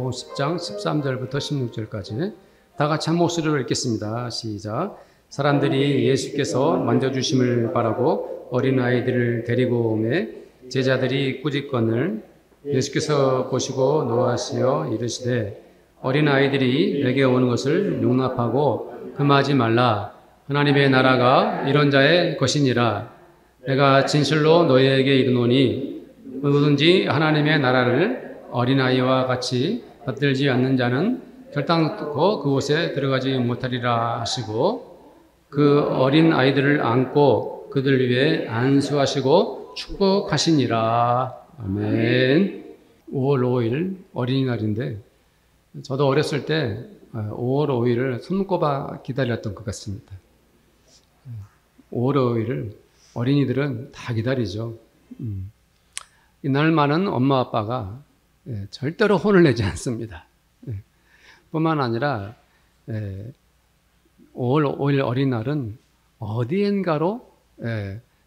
마태복음 10장 13절부터 16절까지 다 같이 한 목소리로 읽겠습니다. 시작. 사람들이 예수께서 만져주심을 바라고 어린아이들을 데리고 오매 제자들이 꾸짖거늘 예수께서 보시고 노하시어 이르시되 어린아이들이 내게 오는 것을 용납하고 금하지 말라. 하나님의 나라가 이런 자의 것이니라. 내가 진실로 너희에게 이르노니 누구든지 하나님의 나라를 어린아이와 같이 받들지 않는 자는 결단코 그곳에 들어가지 못하리라 하시고 그 어린아이들을 안고 그들 위에 안수하시고 축복하시니라. 아멘. 5월 5일 어린이날인데 저도 어렸을 때 5월 5일을 손꼽아 기다렸던 것 같습니다. 5월 5일을 어린이들은 다 기다리죠. 이날만은 엄마 아빠가 절대로 혼을 내지 않습니다. 뿐만 아니라 5월 5일 어린이날은 어디엔가로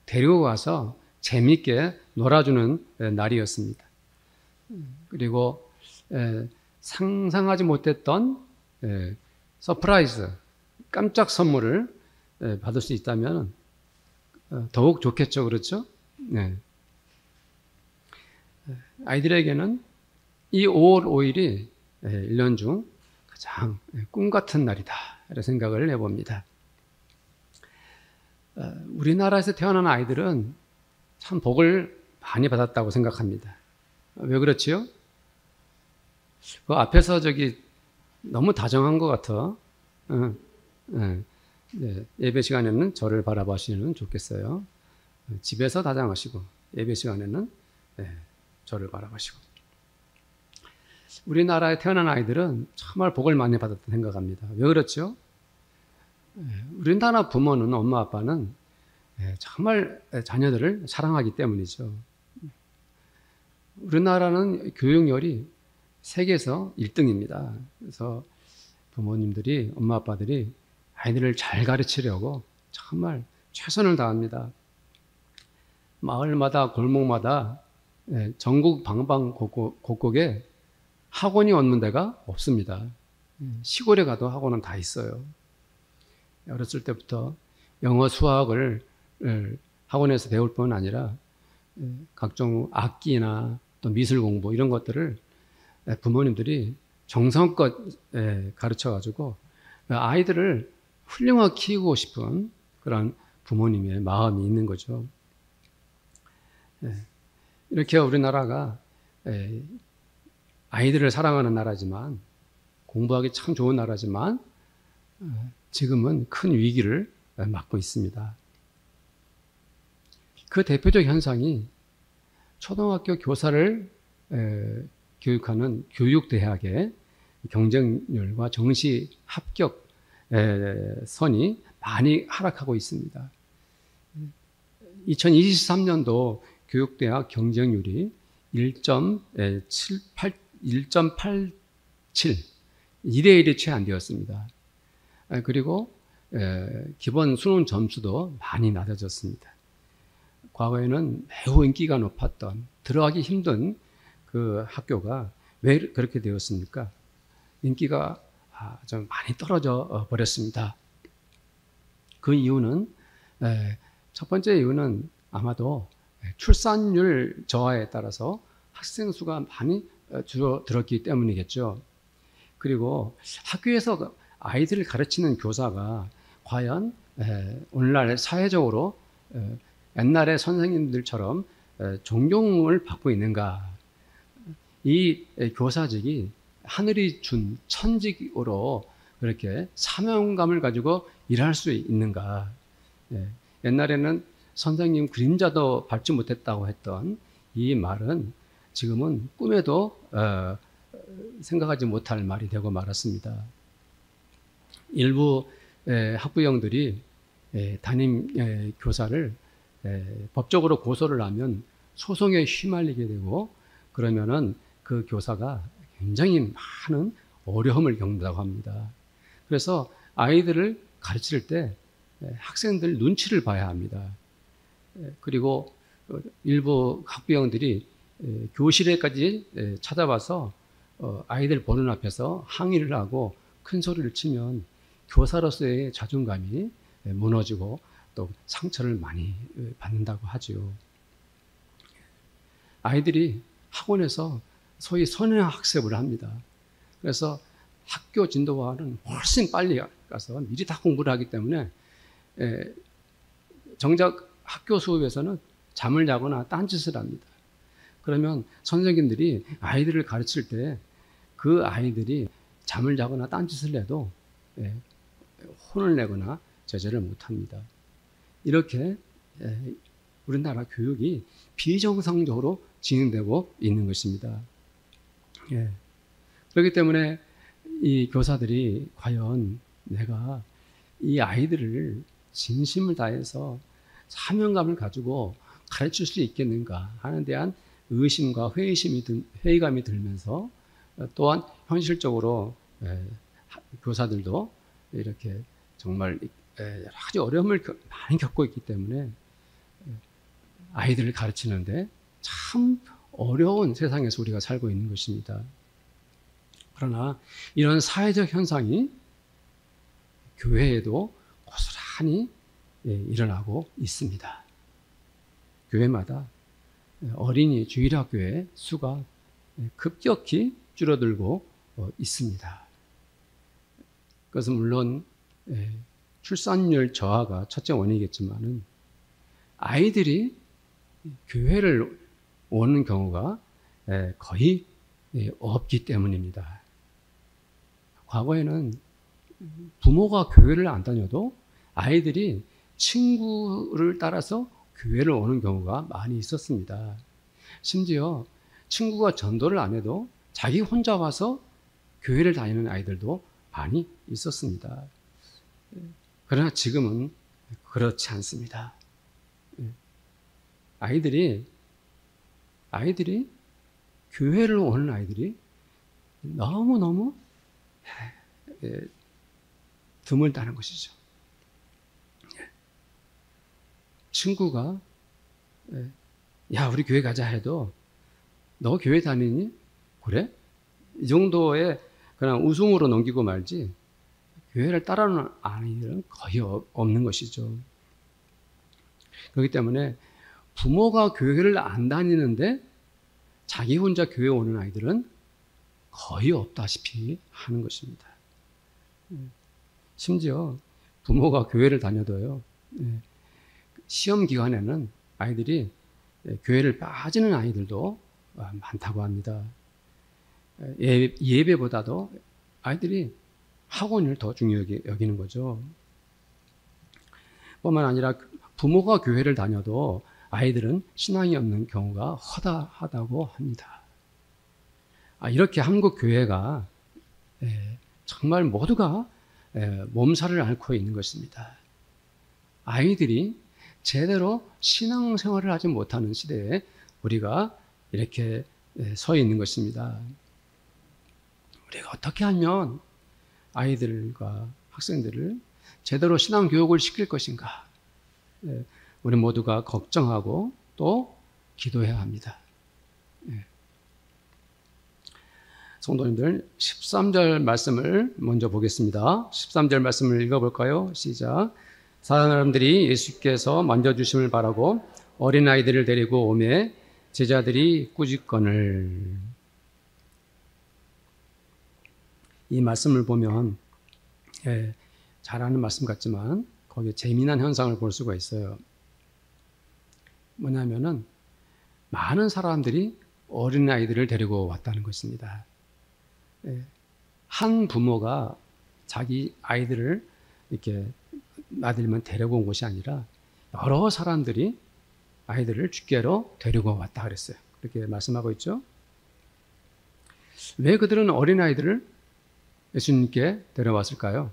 데리고 가서 재미있게 놀아주는 날이었습니다. 그리고 상상하지 못했던 서프라이즈, 깜짝 선물을 받을 수 있다면 더욱 좋겠죠. 그렇죠? 네. 아이들에게는 이 5월 5일이 1년 중 가장 꿈 같은 날이다 이런 생각을 해봅니다. 우리나라에서 태어난 아이들은 참 복을 많이 받았다고 생각합니다. 왜 그렇지요? 그 앞에서 너무 다정한 것 같아. 예배 시간에는 저를 바라보시면 좋겠어요. 집에서 다정하시고 예배 시간에는 저를 바라보시고. 우리나라에 태어난 아이들은 정말 복을 많이 받았다고 생각합니다. 왜 그렇죠? 우리나라 부모는, 엄마 아빠는 정말 자녀들을 사랑하기 때문이죠. 우리나라는 교육열이 세계에서 1등입니다. 그래서 부모님들이, 엄마 아빠들이 아이들을 잘 가르치려고 정말 최선을 다합니다. 마을마다 골목마다 전국 방방곡곡에 학원이 없는 데가 없습니다. 시골에 가도 학원은 다 있어요. 어렸을 때부터 영어, 수학을 학원에서 배울 뿐 아니라 각종 악기나 또 미술 공부 이런 것들을 부모님들이 정성껏 가르쳐가지고 아이들을 훌륭하게 키우고 싶은 그런 부모님의 마음이 있는 거죠. 이렇게 우리나라가 아이들을 사랑하는 나라지만, 공부하기 참 좋은 나라지만 지금은 큰 위기를 맞고 있습니다. 그 대표적 현상이 초등학교 교사를 교육하는 교육대학의 경쟁률과 정시 합격 선이 많이 하락하고 있습니다. 2023년도 교육대학 경쟁률이 1.87, 2대1이 채 안 되었습니다. 그리고 기본 수능 점수도 많이 낮아졌습니다. 과거에는 매우 인기가 높았던, 들어가기 힘든 그 학교가 왜 그렇게 되었습니까? 인기가 좀 많이 떨어져 버렸습니다. 그 이유는, 첫 번째 이유는 아마도 출산율 저하에 따라서 학생 수가 많이 줄어들었기 때문이겠죠. 그리고 학교에서 아이들을 가르치는 교사가 과연 오늘날 사회적으로 옛날의 선생님들처럼 존경을 받고 있는가? 이 교사직이 하늘이 준 천직으로 그렇게 사명감을 가지고 일할 수 있는가? 옛날에는 선생님 그림자도 밟지 못했다고 했던 이 말은 지금은 꿈에도 생각하지 못할 말이 되고 말았습니다. 일부 학부형들이 담임 교사를 법적으로 고소를 하면 소송에 휘말리게 되고, 그러면은 그 교사가 굉장히 많은 어려움을 겪는다고 합니다. 그래서 아이들을 가르칠 때 학생들 눈치를 봐야 합니다. 그리고 일부 학부형들이 교실에까지 찾아와서 아이들 보는 앞에서 항의를 하고 큰 소리를 치면 교사로서의 자존감이 무너지고 또 상처를 많이 받는다고 하죠. 아이들이 학원에서 소위 선행학습을 합니다. 그래서 학교 진도와는 훨씬 빨리 가서 미리 다 공부를 하기 때문에 정작 학교 수업에서는 잠을 자거나 딴짓을 합니다. 그러면 선생님들이 아이들을 가르칠 때 그 아이들이 잠을 자거나 딴짓을 해도 혼을 내거나 제재를 못합니다. 이렇게 우리나라 교육이 비정상적으로 진행되고 있는 것입니다. 그렇기 때문에 이 교사들이 과연 내가 이 아이들을 진심을 다해서 사명감을 가지고 가르칠 수 있겠는가 하는 데한 의심과 회의감이 들면서 또한 현실적으로 교사들도 이렇게 정말 여러 가지 어려움을 많이 겪고 있기 때문에 아이들을 가르치는데 참 어려운 세상에서 우리가 살고 있는 것입니다. 그러나 이런 사회적 현상이 교회에도 고스란히 일어나고 있습니다. 교회마다 어린이 주일학교의 수가 급격히 줄어들고 있습니다. 그것은 물론 출산율 저하가 첫째 원인이겠지만은 아이들이 교회를 오는 경우가 거의 없기 때문입니다. 과거에는 부모가 교회를 안 다녀도 아이들이 친구를 따라서 교회를 오는 경우가 많이 있었습니다. 심지어 친구가 전도를 안 해도 자기 혼자 와서 교회를 다니는 아이들도 많이 있었습니다. 그러나 지금은 그렇지 않습니다. 아이들이 교회를 오는 아이들이 너무너무 드물다는 것이죠. 친구가 야 우리 교회 가자 해도 너 교회 다니니? 그래? 이 정도의 그냥 웃음으로 넘기고 말지 교회를 따라오는 아이들은 거의 없는 것이죠. 그렇기 때문에 부모가 교회를 안 다니는데 자기 혼자 교회 오는 아이들은 거의 없다시피 하는 것입니다. 심지어 부모가 교회를 다녀도요, 시험 기간에는 아이들이 교회를 빠지는 아이들도 많다고 합니다. 예배보다도 아이들이 학원을 더 중요하게 여기는 거죠. 뿐만 아니라 부모가 교회를 다녀도 아이들은 신앙이 없는 경우가 허다하다고 합니다. 이렇게 한국 교회가 정말 모두가 몸살을 앓고 있는 것입니다. 아이들이 제대로 신앙생활을 하지 못하는 시대에 우리가 이렇게 서 있는 것입니다. 우리가 어떻게 하면 아이들과 학생들을 제대로 신앙교육을 시킬 것인가? 우리 모두가 걱정하고 또 기도해야 합니다. 성도님들 13절 말씀을 먼저 보겠습니다. 13절 말씀을 읽어볼까요? 시작. 사람들이 예수께서 만져주심을 바라고 어린아이들을 데리고 오매 제자들이 꾸짖거늘. 이 말씀을 보면 잘 아는 말씀 같지만 거기에 재미난 현상을 볼 수가 있어요. 뭐냐면은 많은 사람들이 어린아이들을 데리고 왔다는 것입니다. 한 부모가 자기 아이들을 이렇게 나들이면 데려온 것이 아니라 여러 사람들이 아이들을 주께로 데리고 왔다 그랬어요. 그렇게 말씀하고 있죠. 왜 그들은 어린아이들을 예수님께 데려왔을까요?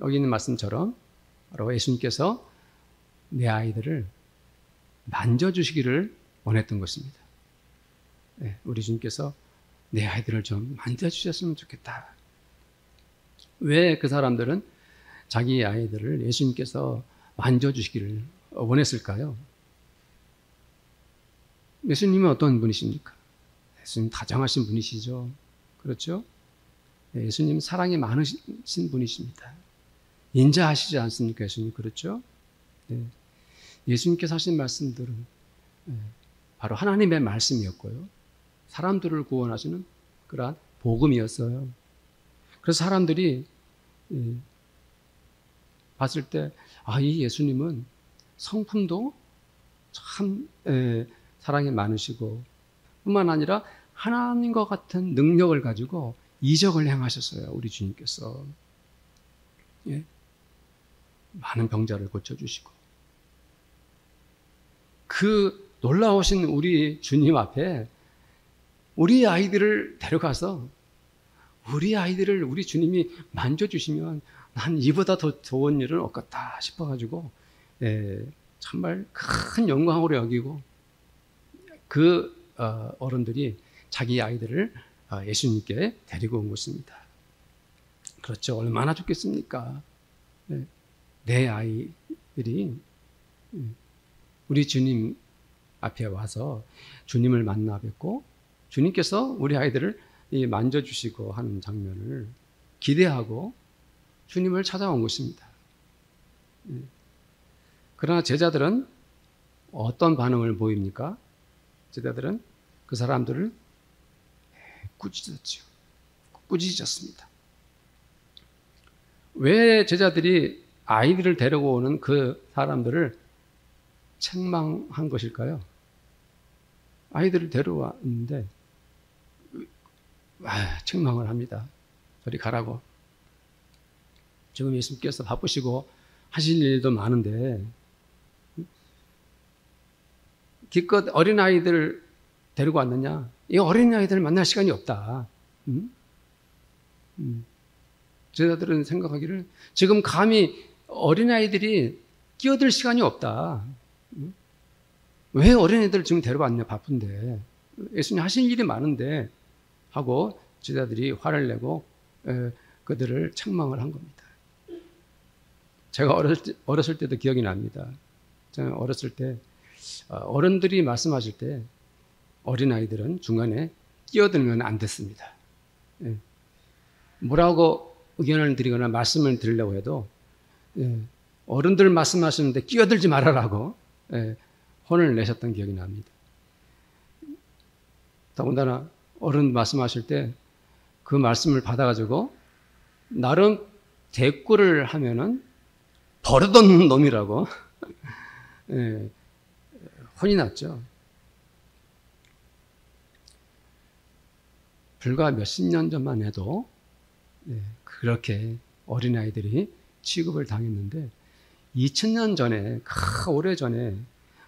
여기 있는 말씀처럼 바로 예수님께서 내 아이들을 만져주시기를 원했던 것입니다. 우리 주님께서 내 아이들을 좀 만져주셨으면 좋겠다. 왜 그 사람들은 자기 아이들을 예수님께서 만져주시기를 원했을까요? 예수님은 어떤 분이십니까? 예수님 다정하신 분이시죠. 그렇죠? 예수님 사랑이 많으신 분이십니다. 인자하시지 않습니까? 예수님 그렇죠? 예수님께서 하신 말씀들은 바로 하나님의 말씀이었고요. 사람들을 구원하시는 그러한 복음이었어요. 그래서 사람들이 봤을 때, 이 예수님은 성품도 참 사랑이 많으시고 뿐만 아니라 하나님과 같은 능력을 가지고 이적을 행하셨어요. 우리 주님께서. 많은 병자를 고쳐주시고. 그 놀라우신 우리 주님 앞에 우리 아이들을 데려가서 우리 아이들을 우리 주님이 만져주시면 난 이보다 더 좋은 일은 없겠다 싶어가지고 정말 큰 영광으로 여기고 그 어른들이 자기 아이들을 예수님께 데리고 온 것입니다. 그렇죠. 얼마나 좋겠습니까? 내 아이들이 우리 주님 앞에 와서 주님을 만나 뵙고 주님께서 우리 아이들을 만져주시고 하는 장면을 기대하고 주님을 찾아온 것입니다. 그러나 제자들은 어떤 반응을 보입니까? 제자들은 그 사람들을 꾸짖었죠. 꾸짖었습니다. 왜 제자들이 아이들을 데려오는 그 사람들을 책망한 것일까요? 아이들을 데려왔는데 책망을 합니다. 저리 가라고. 지금 예수님께서 바쁘시고 하실 일도 많은데 기껏 어린아이들 데리고 왔느냐? 이 어린아이들 만날 시간이 없다. 제자들은 생각하기를 지금 감히 어린아이들이 끼어들 시간이 없다. 왜 어린애들 지금 데려왔냐? 바쁜데. 예수님 하실 일이 많은데 하고 제자들이 화를 내고 그들을 책망을 한 겁니다. 제가 어렸을 때도 기억이 납니다. 저는 어렸을 때 어른들이 말씀하실 때 어린아이들은 중간에 끼어들면 안 됐습니다. 뭐라고 의견을 드리거나 말씀을 드리려고 해도 어른들 말씀하시는데 끼어들지 말아라고 혼을 내셨던 기억이 납니다. 더군다나 어른 말씀하실 때 그 말씀을 받아가지고 나름 대꾸를 하면은 버릇없는 놈이라고 혼이 났죠. 불과 몇십 년 전만 해도 그렇게 어린아이들이 취급을 당했는데 2000년 전에, 오래전에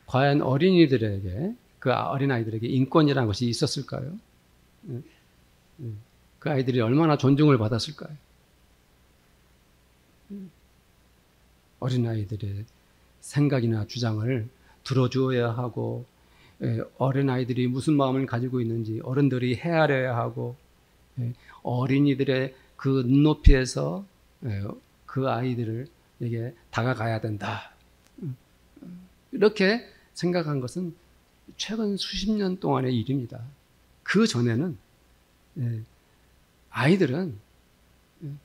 과연 어린이들에게, 그 어린아이들에게 인권이라는 것이 있었을까요? 그 아이들이 얼마나 존중을 받았을까요? 어린아이들의 생각이나 주장을 들어주어야 하고 어린아이들이 무슨 마음을 가지고 있는지 어른들이 헤아려야 하고 어린이들의 그 눈높이에서 그 아이들에게 다가가야 된다. 이렇게 생각한 것은 최근 수십 년 동안의 일입니다. 그 전에는 아이들은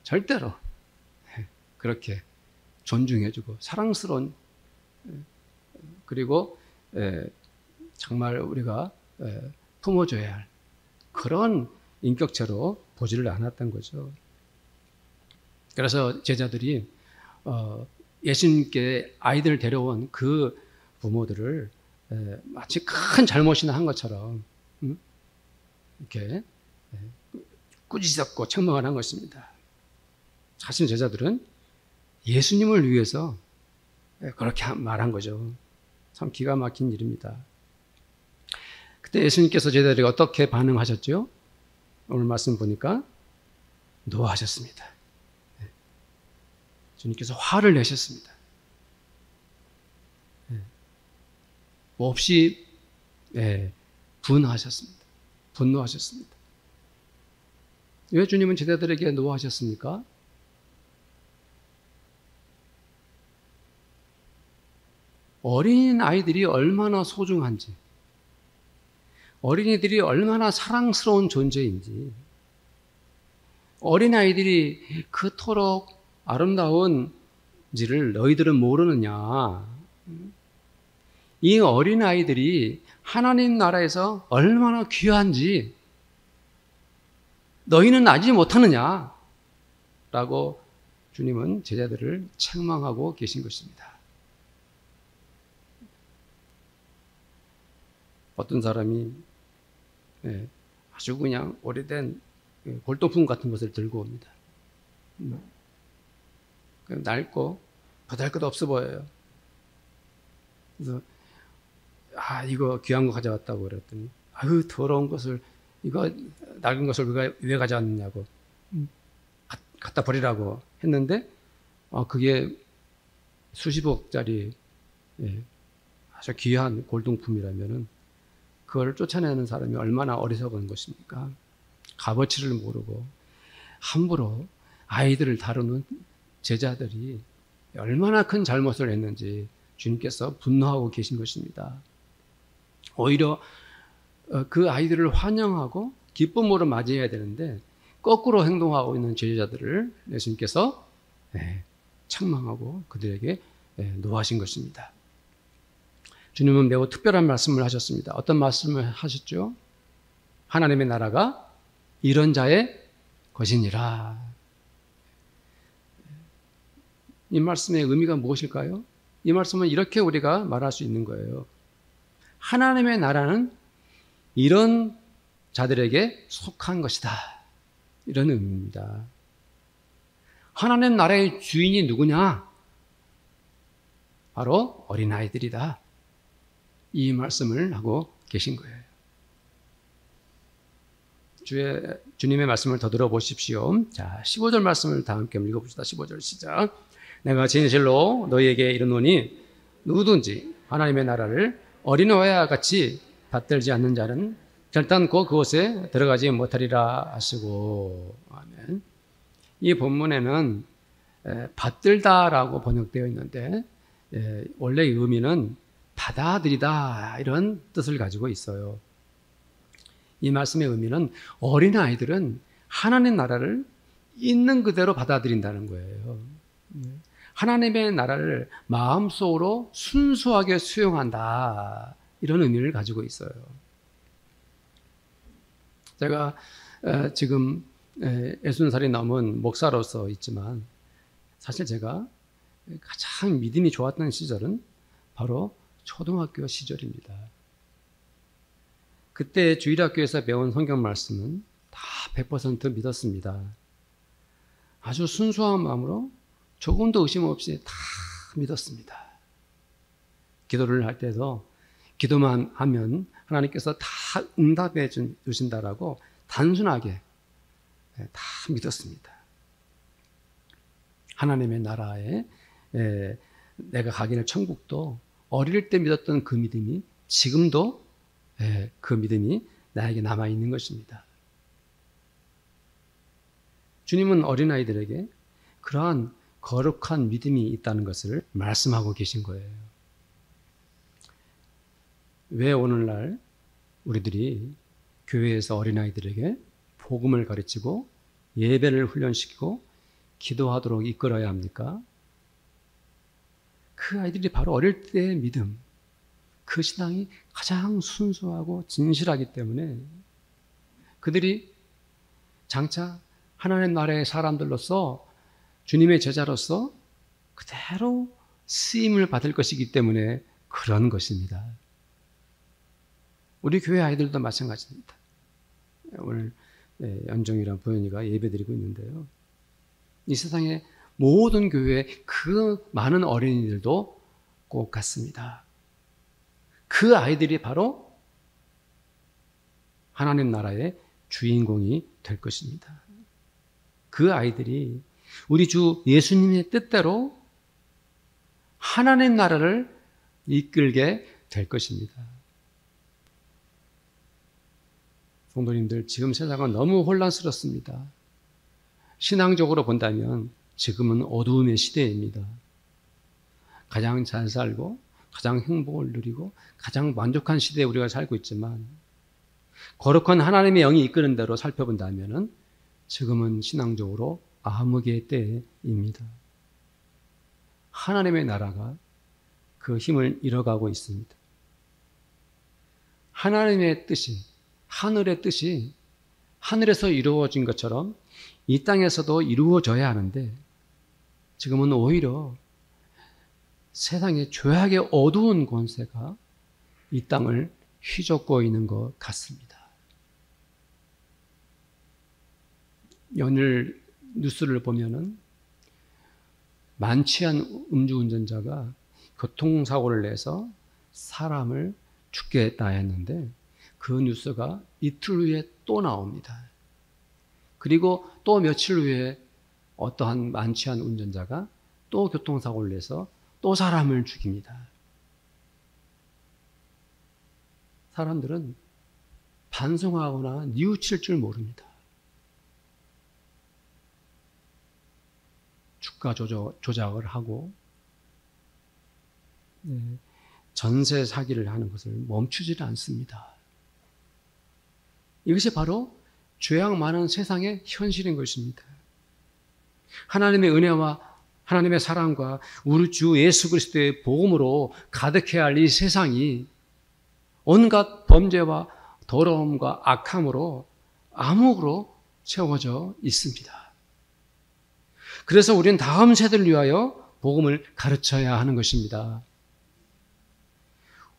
절대로 그렇게 존중해주고 사랑스러운 그리고 정말 우리가 품어줘야 할 그런 인격체로 보지를 않았던 거죠. 그래서 제자들이 예수님께 아이들을 데려온 그 부모들을 마치 큰 잘못이나 한 것처럼 이렇게 꾸짖었고 책망을 한 것입니다. 사실 제자들은 예수님을 위해서 그렇게 말한 거죠. 참 기가 막힌 일입니다. 그때 예수님께서 제자들이 어떻게 반응하셨죠? 오늘 말씀 보니까 노하셨습니다. 주님께서 화를 내셨습니다. 몹시 분노하셨습니다. 왜 주님은 제자들에게 노하셨습니까? 어린 아이들이 얼마나 소중한지, 어린이들이 얼마나 사랑스러운 존재인지, 어린아이들이 그토록 아름다운지를 너희들은 모르느냐. 이 어린아이들이 하나님 나라에서 얼마나 귀한지 너희는 알지 못하느냐 라고 주님은 제자들을 책망하고 계신 것입니다. 어떤 사람이 아주 그냥 오래된 골동품 같은 것을 들고 옵니다. 낡고 보잘것 없어 보여요. 그래서 이거 귀한 거 가져왔다고 그랬더니 아유 더러운 것을, 이거 낡은 것을 왜 가져왔느냐고, 갖다 버리라고 했는데 그게 수십억짜리 아주 귀한 골동품이라면은 그걸 쫓아내는 사람이 얼마나 어리석은 것입니까? 값어치를 모르고 함부로 아이들을 다루는 제자들이 얼마나 큰 잘못을 했는지 주님께서 분노하고 계신 것입니다. 오히려 그 아이들을 환영하고 기쁨으로 맞이해야 되는데 거꾸로 행동하고 있는 제자들을 예수님께서 책망하고 그들에게 노하신 것입니다. 주님은 매우 특별한 말씀을 하셨습니다. 어떤 말씀을 하셨죠? 하나님의 나라가 이런 자의 것이니라. 이 말씀의 의미가 무엇일까요? 이 말씀은 이렇게 우리가 말할 수 있는 거예요. 하나님의 나라는 이런 자들에게 속한 것이다. 이런 의미입니다. 하나님 나라의 주인이 누구냐? 바로 어린아이들이다. 이 말씀을 하고 계신 거예요. 주님의 말씀을 더 들어보십시오. 자, 15절 말씀을 다 함께 읽어봅시다. 15절 시작. 내가 진실로 너희에게 이르노니 누구든지 하나님의 나라를 어린아이와 같이 받들지 않는 자는 결단코 그곳에 들어가지 못하리라 하시고. 아멘. 이 본문에는 받들다라고 번역되어 있는데 원래 의미는 받아들이다 이런 뜻을 가지고 있어요. 이 말씀의 의미는 어린아이들은 하나님 나라를 있는 그대로 받아들인다는 거예요. 하나님의 나라를 마음속으로 순수하게 수용한다 이런 의미를 가지고 있어요. 제가 지금 60살이 넘은 목사로서 있지만 사실 제가 가장 믿음이 좋았던 시절은 바로 초등학교 시절입니다. 그때 주일학교에서 배운 성경 말씀은 다 100% 믿었습니다. 아주 순수한 마음으로 조금도 의심 없이 다 믿었습니다. 기도를 할 때도 기도만 하면 하나님께서 다 응답해 주신다라고 단순하게 다 믿었습니다. 하나님의 나라에 내가 가기를 천국도 어릴 때 믿었던 그 믿음이 지금도 그 믿음이 나에게 남아있는 것입니다. 주님은 어린아이들에게 그러한 거룩한 믿음이 있다는 것을 말씀하고 계신 거예요. 왜 오늘날 우리들이 교회에서 어린아이들에게 복음을 가르치고 예배를 훈련시키고 기도하도록 이끌어야 합니까? 그 아이들이 바로 어릴 때의 믿음, 그 신앙이 가장 순수하고 진실하기 때문에 그들이 장차 하나님 나라의 사람들로서 주님의 제자로서 그대로 쓰임을 받을 것이기 때문에 그런 것입니다. 우리 교회 아이들도 마찬가지입니다. 오늘 연정이랑 보현이가 예배드리고 있는데요. 이 세상의 모든 교회의 그 많은 어린이들도 꼭 같습니다. 그 아이들이 바로 하나님 나라의 주인공이 될 것입니다. 그 아이들이 우리 주 예수님의 뜻대로 하나님 나라를 이끌게 될 것입니다. 성도님들, 지금 세상은 너무 혼란스럽습니다. 신앙적으로 본다면 지금은 어두움의 시대입니다. 가장 잘 살고 가장 행복을 누리고 가장 만족한 시대에 우리가 살고 있지만 거룩한 하나님의 영이 이끄는 대로 살펴본다면 지금은 신앙적으로 암흑의 때입니다. 하나님의 나라가 그 힘을 잃어가고 있습니다. 하나님의 뜻이, 하늘의 뜻이 하늘에서 이루어진 것처럼 이 땅에서도 이루어져야 하는데 지금은 오히려 세상의 죄악의 어두운 권세가 이 땅을 휘젓고 있는 것 같습니다. 오늘 뉴스를 보면은 만취한 음주운전자가 교통사고를 내서 사람을 죽게 했다 했는데 그 뉴스가 이틀 후에 또 나옵니다. 그리고 또 며칠 후에 어떠한 만취한 운전자가 또 교통사고를 내서 또 사람을 죽입니다. 사람들은 반성하거나 뉘우칠 줄 모릅니다. 주가 조작을 하고 전세 사기를 하는 것을 멈추지 않습니다. 이것이 바로 죄악 많은 세상의 현실인 것입니다. 하나님의 은혜와 하나님의 사랑과 우리 주 예수 그리스도의 복음으로 가득해야 할 이 세상이 온갖 범죄와 더러움과 악함으로 암흑으로 채워져 있습니다. 그래서 우리는 다음 세대를 위하여 복음을 가르쳐야 하는 것입니다.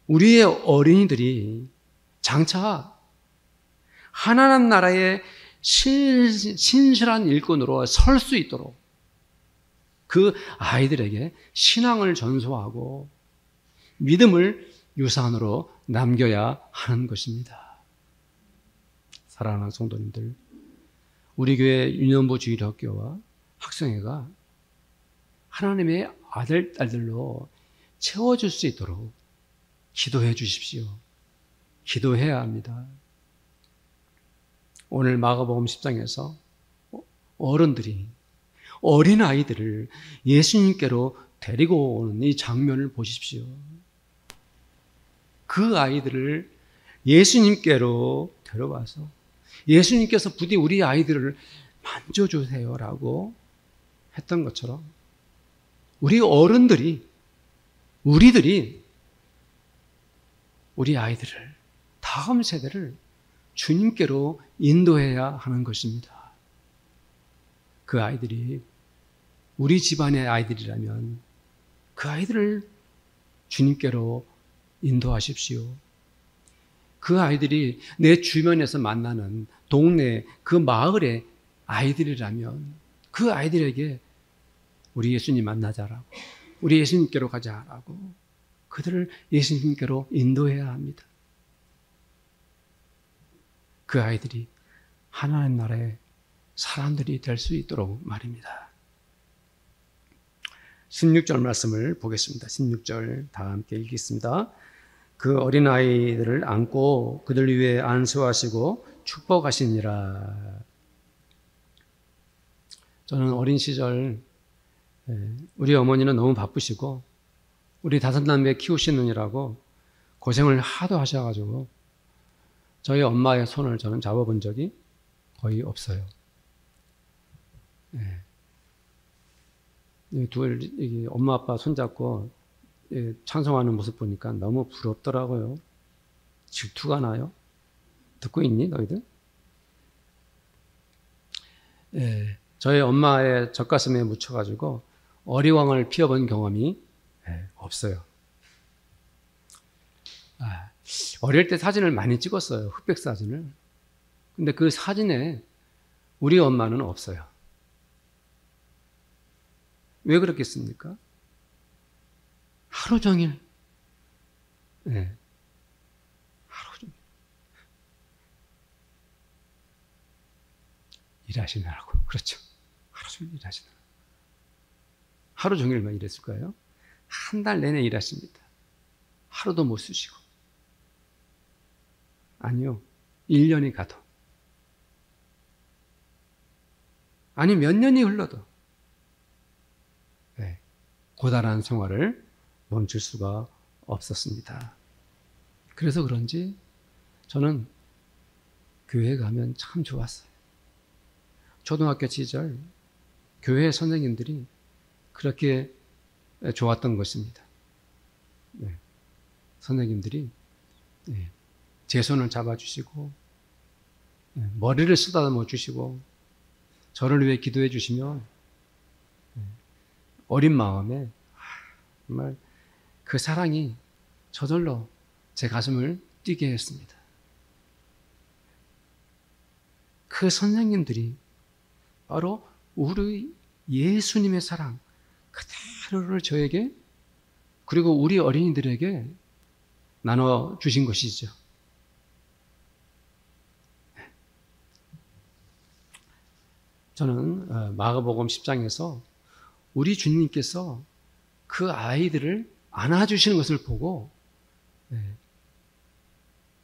우리의 어린이들이 장차 하나님 나라의 신실한 일꾼으로 설 수 있도록 그 아이들에게 신앙을 전수하고 믿음을 유산으로 남겨야 하는 것입니다. 사랑하는 성도님들, 우리 교회 유년부 주일학교와 학생회가 하나님의 아들, 딸들로 채워줄 수 있도록 기도해 주십시오. 기도해야 합니다. 오늘 마가복음 10장에서 어른들이 어린 아이들을 예수님께로 데리고 오는 이 장면을 보십시오. 그 아이들을 예수님께로 데려와서 예수님께서 부디 우리 아이들을 만져주세요라고 했던 것처럼 우리 어른들이, 우리들이 우리 아이들을, 다음 세대를 주님께로 인도해야 하는 것입니다. 그 아이들이 우리 집안의 아이들이라면 그 아이들을 주님께로 인도하십시오. 그 아이들이 내 주변에서 만나는 동네, 그 마을의 아이들이라면 그 아이들에게 우리 예수님 만나자라고, 우리 예수님께로 가자라고 그들을 예수님께로 인도해야 합니다. 그 아이들이 하나님 나라의 사람들이 될 수 있도록 말입니다. 16절 말씀을 보겠습니다. 16절 다 함께 읽겠습니다. 그 어린아이들을 안고 그들 위에 안수하시고 축복하시니라. 저는 어린 시절 우리 어머니는 너무 바쁘시고 우리 다섯 남매 키우시느냐고 고생을 하도 하셔가지고 저희 엄마의 손을 저는 잡아본 적이 거의 없어요. 엄마 아빠 손잡고 찬송하는 모습 보니까 너무 부럽더라고요. 질투가 나요. 듣고 있니 너희들? 저희 엄마의 젖가슴에 묻혀가지고 어리광을 피워본 경험이 없어요. 어릴 때 사진을 많이 찍었어요. 흑백 사진을. 근데 그 사진에 우리 엄마는 없어요. 왜 그렇겠습니까? 하루 종일, 하루 종일 일하시느라고. 그렇죠. 하루 종일 일하시느라고. 하루 종일만 일했을까요? 한 달 내내 일하십니다. 하루도 못 쉬시고. 아니요. 1년이 가도. 아니, 몇 년이 흘러도. 고단한 생활을 멈출 수가 없었습니다. 그래서 그런지 저는 교회 가면 참 좋았어요. 초등학교 시절 교회 선생님들이 그렇게 좋았던 것입니다. 네. 선생님들이 제 손을 잡아주시고 머리를 쓰다듬어 주시고 저를 위해 기도해 주시면 어린 마음에 정말 그 사랑이 저절로 제 가슴을 뛰게 했습니다. 그 선생님들이 바로 우리 예수님의 사랑 그대로를 저에게 그리고 우리 어린이들에게 나눠주신 것이죠. 저는 마가복음 10장에서 우리 주님께서 그 아이들을 안아주시는 것을 보고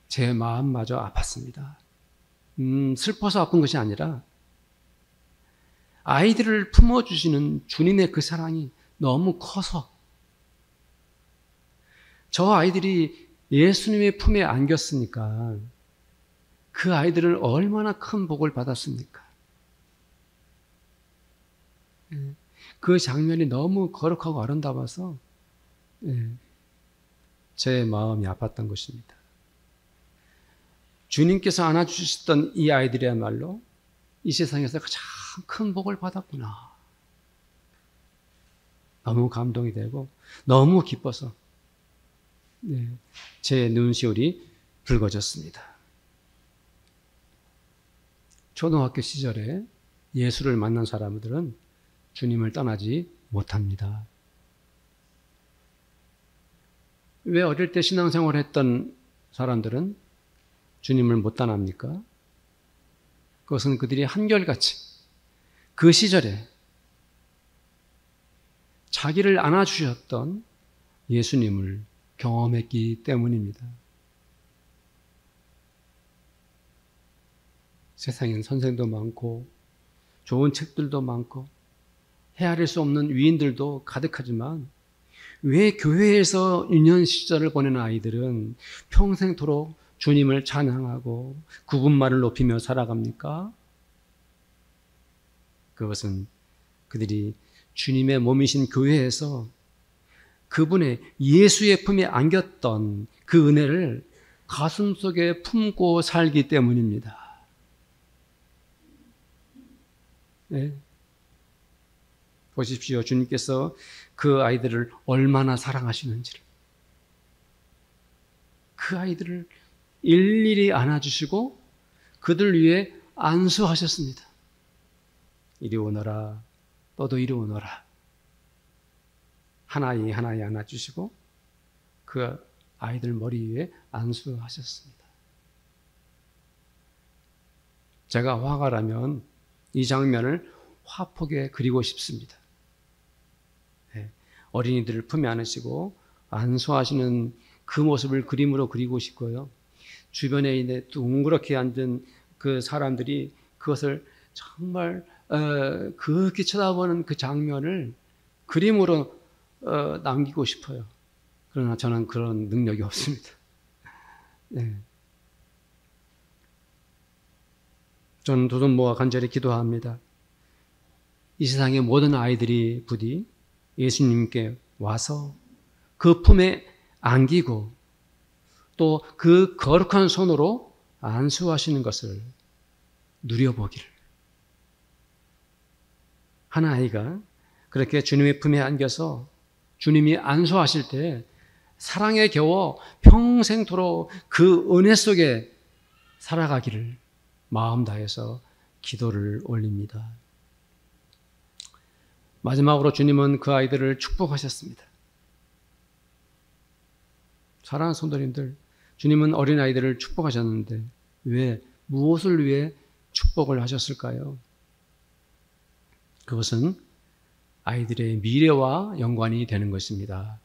제 마음마저 아팠습니다. 슬퍼서 아픈 것이 아니라 아이들을 품어주시는 주님의 그 사랑이 너무 커서 저 아이들이 예수님의 품에 안겼으니까 그 아이들은 얼마나 큰 복을 받았습니까? 그 장면이 너무 거룩하고 아름다워서 제 마음이 아팠던 것입니다. 주님께서 안아주셨던 이 아이들이야말로 이 세상에서 가장 큰 복을 받았구나. 너무 감동이 되고 너무 기뻐서 제 눈시울이 붉어졌습니다. 초등학교 시절에 예수를 만난 사람들은 주님을 떠나지 못합니다. 왜 어릴 때 신앙생활을 했던 사람들은 주님을 못 떠납니까? 그것은 그들이 한결같이 그 시절에 자기를 안아주셨던 예수님을 경험했기 때문입니다. 세상엔 선생도 많고 좋은 책들도 많고 헤아릴 수 없는 위인들도 가득하지만 왜 교회에서 유년 시절을 보낸 아이들은 평생토록 주님을 찬양하고 구분말을 높이며 살아갑니까? 그것은 그들이 주님의 몸이신 교회에서 그분의 예수의 품에 안겼던 그 은혜를 가슴속에 품고 살기 때문입니다. 네. 보십시오. 주님께서 그 아이들을 얼마나 사랑하시는지를. 그 아이들을 일일이 안아주시고 그들 위해 안수하셨습니다. 이리 오너라. 너도 이리 오너라. 하나이 하나이 안아주시고 그 아이들 머리 위에 안수하셨습니다. 제가 화가라면 이 장면을 화폭에 그리고 싶습니다. 어린이들을 품에 안으시고 안수하시는 그 모습을 그림으로 그리고 싶고요. 주변에 있는 둥그렇게 앉은 그 사람들이 그것을 정말 그렇게 쳐다보는 그 장면을 그림으로 남기고 싶어요. 그러나 저는 그런 능력이 없습니다. 네. 저는 두 손 모아 간절히 기도합니다. 이 세상의 모든 아이들이 부디 예수님께 와서 그 품에 안기고 또 그 거룩한 손으로 안수하시는 것을 누려보기를. 한 아이가 그렇게 주님의 품에 안겨서 주님이 안수하실 때 사랑에 겨워 평생토록 그 은혜 속에 살아가기를 마음 다해서 기도를 올립니다. 마지막으로 주님은 그 아이들을 축복하셨습니다. 사랑하는 성도님들, 주님은 어린아이들을 축복하셨는데 왜, 무엇을 위해 축복을 하셨을까요? 그것은 아이들의 미래와 연관이 되는 것입니다.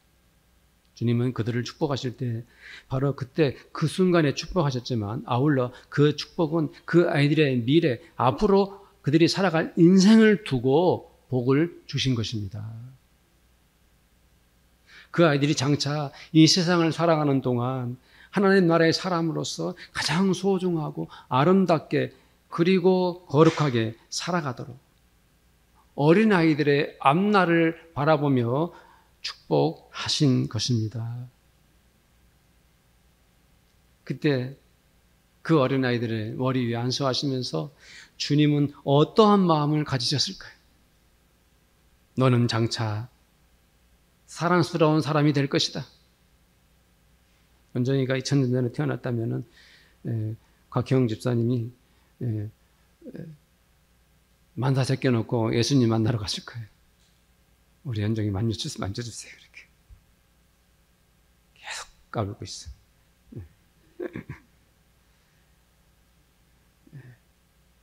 주님은 그들을 축복하실 때 바로 그때 그 순간에 축복하셨지만 아울러 그 축복은 그 아이들의 미래, 앞으로 그들이 살아갈 인생을 두고 복을 주신 것입니다. 그 아이들이 장차 이 세상을 살아가는 동안 하나님 나라의 사람으로서 가장 소중하고 아름답게 그리고 거룩하게 살아가도록 어린아이들의 앞날을 바라보며 축복하신 것입니다. 그때 그 어린아이들의 머리 위에 안수하시면서 주님은 어떠한 마음을 가지셨을까요? 너는 장차 사랑스러운 사람이 될 것이다. 원정이가 2000년 전에 태어났다면 곽형 집사님이 만사 제껴놓고 예수님 만나러 갔을 거예요. 우리 원정이 만져주세요. 이렇게 계속 까불고 있어.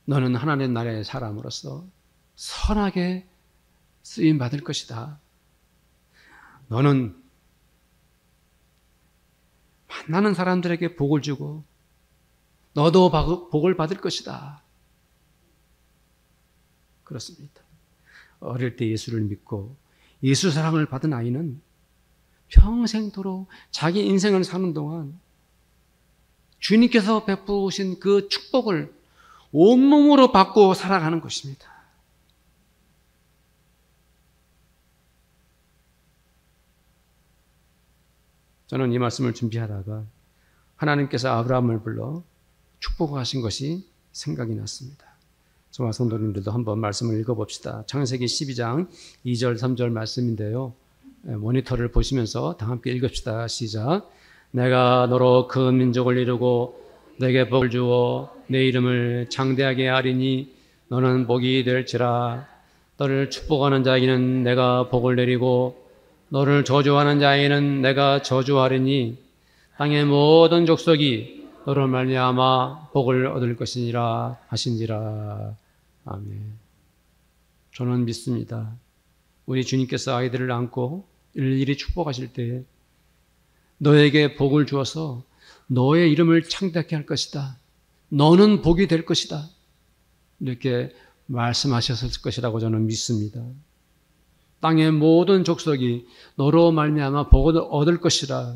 너는 하나님 나라의 사람으로서 선하게 쓰임 받을 것이다. 너는 만나는 사람들에게 복을 주고 너도 복을 받을 것이다. 그렇습니다. 어릴 때 예수를 믿고 예수 사랑을 받은 아이는 평생토록 자기 인생을 사는 동안 주님께서 베푸신 그 축복을 온몸으로 받고 살아가는 것입니다. 저는 이 말씀을 준비하다가 하나님께서 아브라함을 불러 축복하신 것이 생각이 났습니다. 저와 성도님들도 한번 말씀을 읽어봅시다. 창세기 12장 2절 3절 말씀인데요. 모니터를 보시면서 다 함께 읽읍시다. 시작. 내가 너로 큰 민족을 이루고 내게 복을 주어 내 이름을 장대하게 하리니 너는 복이 될지라. 너를 축복하는 자에게는 내가 복을 내리고 너를 저주하는 자에게는 내가 저주하리니 땅의 모든 족속이 너로 말미암아 복을 얻을 것이니라 하신지라. 아멘. 저는 믿습니다. 우리 주님께서 아이들을 안고 일일이 축복하실 때 너에게 복을 주어서 너의 이름을 창대하게 할 것이다. 너는 복이 될 것이다. 이렇게 말씀하셨을 것이라고 저는 믿습니다. 땅의 모든 족속이 너로 말미암아 복을 얻을 것이라.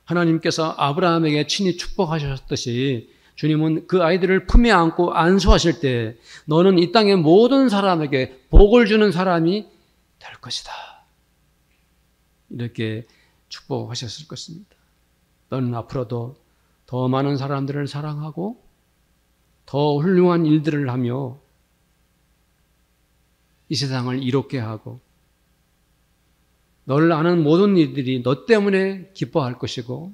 하나님께서 아브라함에게 친히 축복하셨듯이 주님은 그 아이들을 품에 안고 안수하실 때 너는 이 땅의 모든 사람에게 복을 주는 사람이 될 것이다. 이렇게 축복하셨을 것입니다. 너는 앞으로도 더 많은 사람들을 사랑하고 더 훌륭한 일들을 하며 이 세상을 이롭게 하고 너를 아는 모든 이들이 너 때문에 기뻐할 것이고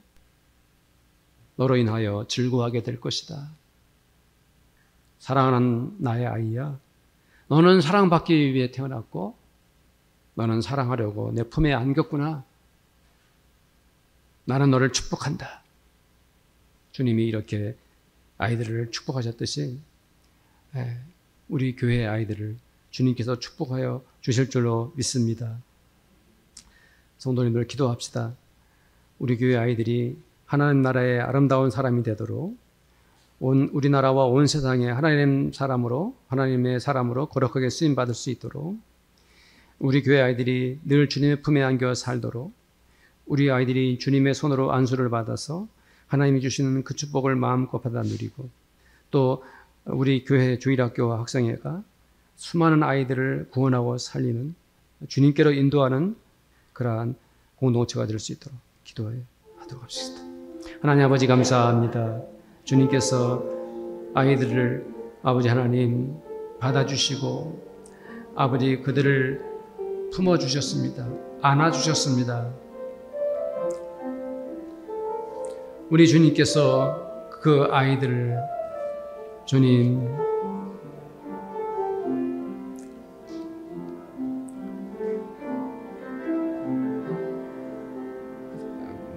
너로 인하여 즐거워하게 될 것이다. 사랑하는 나의 아이야, 너는 사랑받기 위해 태어났고 너는 사랑하려고 내 품에 안겼구나. 나는 너를 축복한다. 주님이 이렇게 아이들을 축복하셨듯이 우리 교회의 아이들을 주님께서 축복하여 주실 줄로 믿습니다. 성도님들 기도합시다. 우리 교회 아이들이 하나님 나라의 아름다운 사람이 되도록 우리나라와 온 세상에 하나님의 사람으로 거룩하게 쓰임받을 수 있도록 우리 교회 아이들이 늘 주님의 품에 안겨 살도록 우리 아이들이 주님의 손으로 안수를 받아서 하나님이 주시는 그 축복을 마음껏 받아 누리고 또 우리 교회 주일학교와 학생회가 수많은 아이들을 구원하고 살리는 주님께로 인도하는 그러한 공동체가 될 수 있도록 기도하도록 합시다. 하나님 아버지 감사합니다. 주님께서 아이들을 아버지 하나님 받아주시고 아버지 그들을 품어주셨습니다. 안아주셨습니다. 우리 주님께서 그 아이들을 주님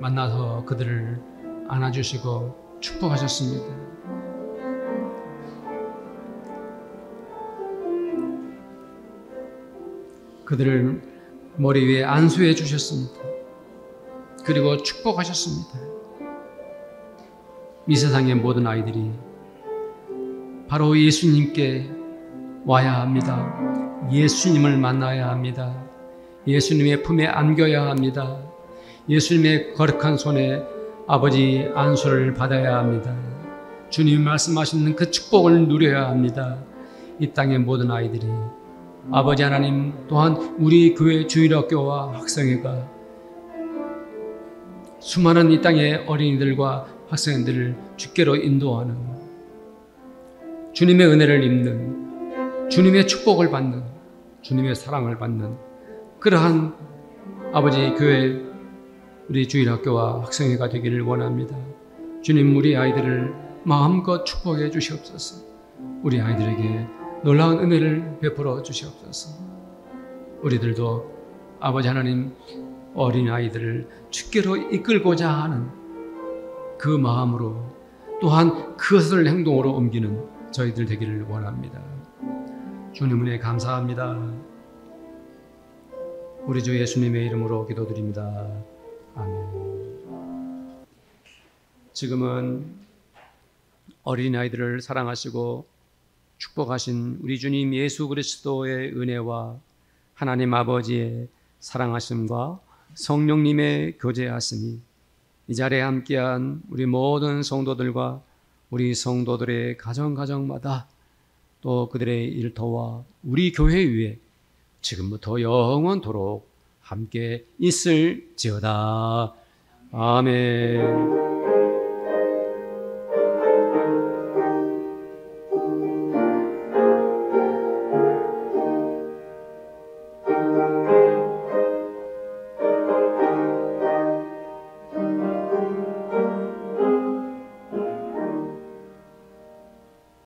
만나서 그들을 안아주시고 축복하셨습니다. 그들을 머리 위에 안수해 주셨습니다. 그리고 축복하셨습니다. 이 세상의 모든 아이들이 바로 예수님께 와야 합니다. 예수님을 만나야 합니다. 예수님의 품에 안겨야 합니다. 예수님의 거룩한 손에 아버지 안수를 받아야 합니다. 주님 말씀하시는 그 축복을 누려야 합니다. 이 땅의 모든 아이들이 아버지 하나님 또한 우리 교회 주일학교와 학생회가 수많은 이 땅의 어린이들과 학생들을 주께로 인도하는 주님의 은혜를 입는 주님의 축복을 받는 주님의 사랑을 받는 그러한 아버지 교회 우리 주일학교와 학생회가 되기를 원합니다. 주님 우리 아이들을 마음껏 축복해 주시옵소서. 우리 아이들에게 놀라운 은혜를 베풀어 주시옵소서. 우리들도 아버지 하나님 어린 아이들을 주께로 이끌고자 하는 그 마음으로 또한 그것을 행동으로 옮기는 저희들 되기를 원합니다. 주님 은혜 감사합니다. 우리 주 예수님의 이름으로 기도드립니다. 아멘. 지금은 어린아이들을 사랑하시고 축복하신 우리 주님 예수 그리스도의 은혜와 하나님 아버지의 사랑하심과 성령님의 교제하심이 이 자리에 함께한 우리 모든 성도들과 우리 성도들의 가정마다 또 그들의 일터와 우리 교회 위에 지금부터 영원토록 함께 있을지어다. 아멘.